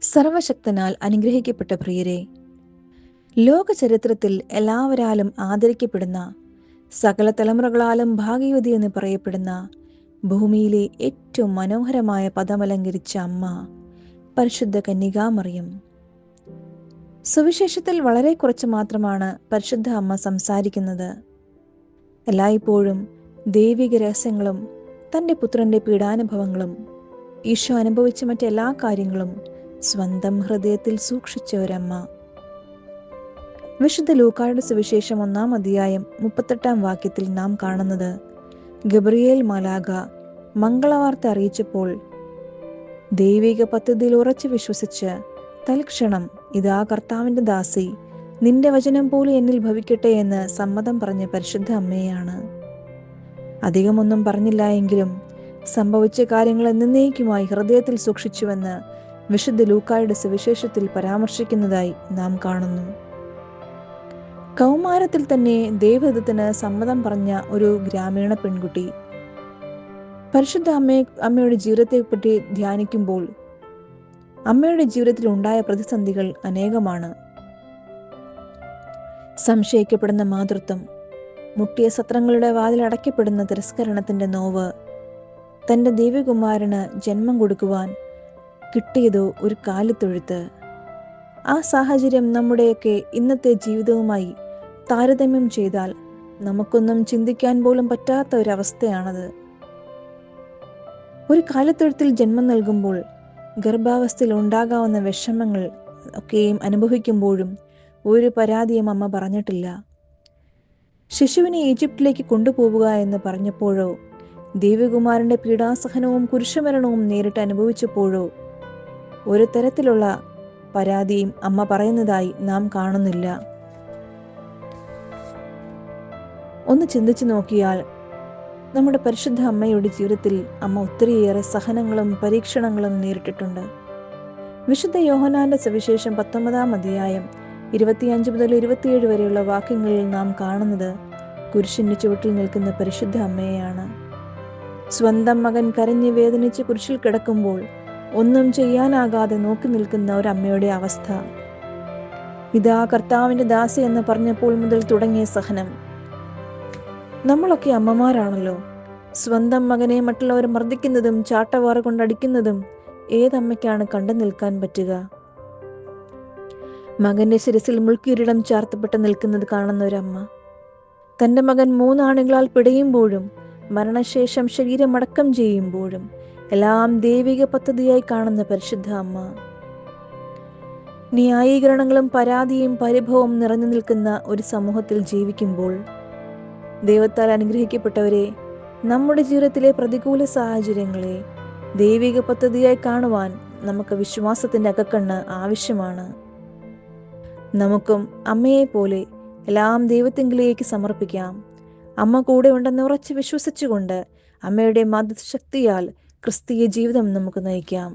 സർവശക്തനാൽ അനുഗ്രഹിക്കപ്പെട്ട പ്രിയരെ, ലോക ചരിത്രത്തിൽ എല്ലാവരാലും ആദരിക്കപ്പെടുന്ന, സകല തലമുറകളാലും ഭാഗ്യവതി എന്ന് പറയപ്പെടുന്ന, ഭൂമിയിലെ ഏറ്റവും മനോഹരമായ പദമലങ്കരിച്ച അമ്മ പരിശുദ്ധ കന്യകാമറിയം. സുവിശേഷത്തിൽ വളരെ കുറച്ച് മാത്രമാണ് പരിശുദ്ധ അമ്മ സംസാരിക്കുന്നത്. എല്ലായ്പ്പോഴും ദൈവിക രഹസ്യങ്ങളും തൻ്റെ പുത്രൻ്റെ പീഡാനുഭവങ്ങളും ഈശോ അനുഭവിച്ച മറ്റെല്ലാ കാര്യങ്ങളും സ്വന്തം ഹൃദയത്തിൽ സൂക്ഷിച്ച ഒരമ്മ. വിശുദ്ധ ലൂക്കായുടെ സുവിശേഷം 1-ാം അധ്യായം 38-ാം വാക്യത്തിൽ നാം കാണുന്നത്, ഗബ്രിയേൽ മാലാഖ മംഗളവാർത്ത അറിയിച്ചപ്പോൾ ദൈവിക പദ്ധതിയിൽ ഉറച്ചു വിശ്വസിച്ച് തൽക്ഷണം ഇതാ കർത്താവിൻ്റെ ദാസി, നിന്റെ വചനം പോലെ എന്നിൽ ഭവിക്കട്ടെ എന്ന് സമ്മതം പറഞ്ഞ പരിശുദ്ധ അമ്മയാണ്. അധികമൊന്നും പറഞ്ഞില്ല എങ്കിലും സംഭവിച്ച കാര്യങ്ങൾ എന്നേക്കുമായി ഹൃദയത്തിൽ സൂക്ഷിച്ചുവെന്ന് വിശുദ്ധ ലൂക്കായുടെ സുവിശേഷത്തിൽ പരാമർശിക്കുന്നതായി നാം കാണുന്നു. കൗമാരത്തിൽ തന്നെ ദൈവഹിതത്തിന് സമ്മതം പറഞ്ഞ ഒരു ഗ്രാമീണ പെൺകുട്ടി. പരിശുദ്ധ അമ്മയുടെ ജീവിതത്തെപ്പറ്റി ധ്യാനിക്കുമ്പോൾ അമ്മയുടെ ജീവിതത്തിൽ ഉണ്ടായ പ്രതിസന്ധികൾ അനേകമാണ്. സംശയിക്കപ്പെടുന്ന മാതൃത്വം, മുട്ടിയ സത്രങ്ങളുടെ വാതിൽ അടയ്ക്കപ്പെടുന്ന തിരസ്കരണത്തിന്റെ നോവ്, തൻ്റെ ദൈവകുമാരന് ജന്മം കൊടുക്കുവാൻ കിട്ടിയതോ ഒരു കാലിത്തൊഴുത്ത്. ആ സാഹചര്യം നമ്മുടെയൊക്കെ ഇന്നത്തെ ജീവിതവുമായി താരതമ്യം ചെയ്താൽ നമുക്കൊന്നും ചിന്തിക്കാൻ പോലും പറ്റാത്ത ഒരവസ്ഥയാണത്. ഒരു കാലിത്തൊഴുത്തിൽ ജന്മം നൽകുമ്പോൾ ഗർഭാവസ്ഥയിൽ ഉണ്ടാകാവുന്ന വിഷമങ്ങൾ ഒക്കെയും അനുഭവിക്കുമ്പോഴും ഒരു പരാതിയും അമ്മ പറഞ്ഞിട്ടില്ല. ശിശുവിനെ ഈജിപ്തിലേക്ക് കൊണ്ടുപോവുക എന്ന് പറഞ്ഞപ്പോഴോ, ദേവകുമാരന്റെ പീഡാസഹനവും കുരിശുമരണവും നേരിട്ട് അനുഭവിച്ചപ്പോഴോ ഒരു തരത്തിലുള്ള പരാതിയും അമ്മ പറയുന്നതായി നാം കാണുന്നില്ല. ഒന്ന് ചിന്തിച്ചു നോക്കിയാൽ നമ്മുടെ പരിശുദ്ധ അമ്മയുടെ ജീവിതത്തിൽ അമ്മ ഒത്തിരിയേറെ സഹനങ്ങളും പരീക്ഷണങ്ങളും നേരിട്ടിട്ടുണ്ട്. വിശുദ്ധ യോഹന്നാന്റെ സുവിശേഷം 19-ാം അധ്യായം 25 മുതൽ 27 വരെയുള്ള വാക്യങ്ങളിൽ നാം കാണുന്നത് കുരിശിന്റെ ചുവട്ടിൽ നിൽക്കുന്ന പരിശുദ്ധ അമ്മയെയാണ്. സ്വന്തം മകൻ കരഞ്ഞ് വേദനിച്ച് കുരിശിൽ കിടക്കുമ്പോൾ ഒന്നും ചെയ്യാനാകാതെ നോക്കി നിൽക്കുന്ന ഒരമ്മയുടെ അവസ്ഥ. ഇതാ കർത്താവിൻ്റെ ദാസി എന്ന് പറഞ്ഞപ്പോൾ മുതൽ തുടങ്ങിയ സഹനം. നമ്മളൊക്കെ അമ്മമാരാണല്ലോ. സ്വന്തം മകനെ മറ്റുള്ളവർ മർദ്ദിക്കുന്നതും ചാട്ടവാറ കൊണ്ടടിക്കുന്നതും ഏതമ്മയ്ക്കാണ് കണ്ടു നിൽക്കാൻ പറ്റുക? മകന്റെ ശിരസിൽ മുൾക്കിരീടം ചാർത്തപ്പെട്ട് നിൽക്കുന്നത് കാണുന്ന ഒരമ്മ, തൻ്റെ മകൻ 3 ആണുങ്ങളാൽ പിടയുമ്പോഴും മരണശേഷം ശരീരമടക്കം ചെയ്യുമ്പോഴും എല്ലാം ദൈവിക പദ്ധതിയായി കാണുന്ന പരിശുദ്ധ അമ്മ. ന്യായീകരണങ്ങളും പരാതിയും പരിഭവവും നിറഞ്ഞു നിൽക്കുന്ന ഒരു സമൂഹത്തിൽ ജീവിക്കുമ്പോൾ, ദൈവത്താൽ അനുഗ്രഹിക്കപ്പെട്ടവരെ, നമ്മുടെ ജീവിതത്തിലെ പ്രതികൂല സാഹചര്യങ്ങളെ ദൈവിക പദ്ധതിയായി കാണുവാൻ നമുക്ക് വിശ്വാസത്തിൻ്റെ അകക്കണ്ണ് ആവശ്യമാണ്. നമുക്കും അമ്മയെ പോലെ എല്ലാം ദൈവത്തിങ്കിലേക്ക് സമർപ്പിക്കാം. അമ്മ കൂടെ ഉണ്ടെന്ന് ഉറച്ച് വിശ്വസിച്ചുകൊണ്ട് അമ്മയുടെ മതശക്തിയാൽ ക്രിസ്തീയ ജീവിതം നമുക്ക് നയിക്കാം.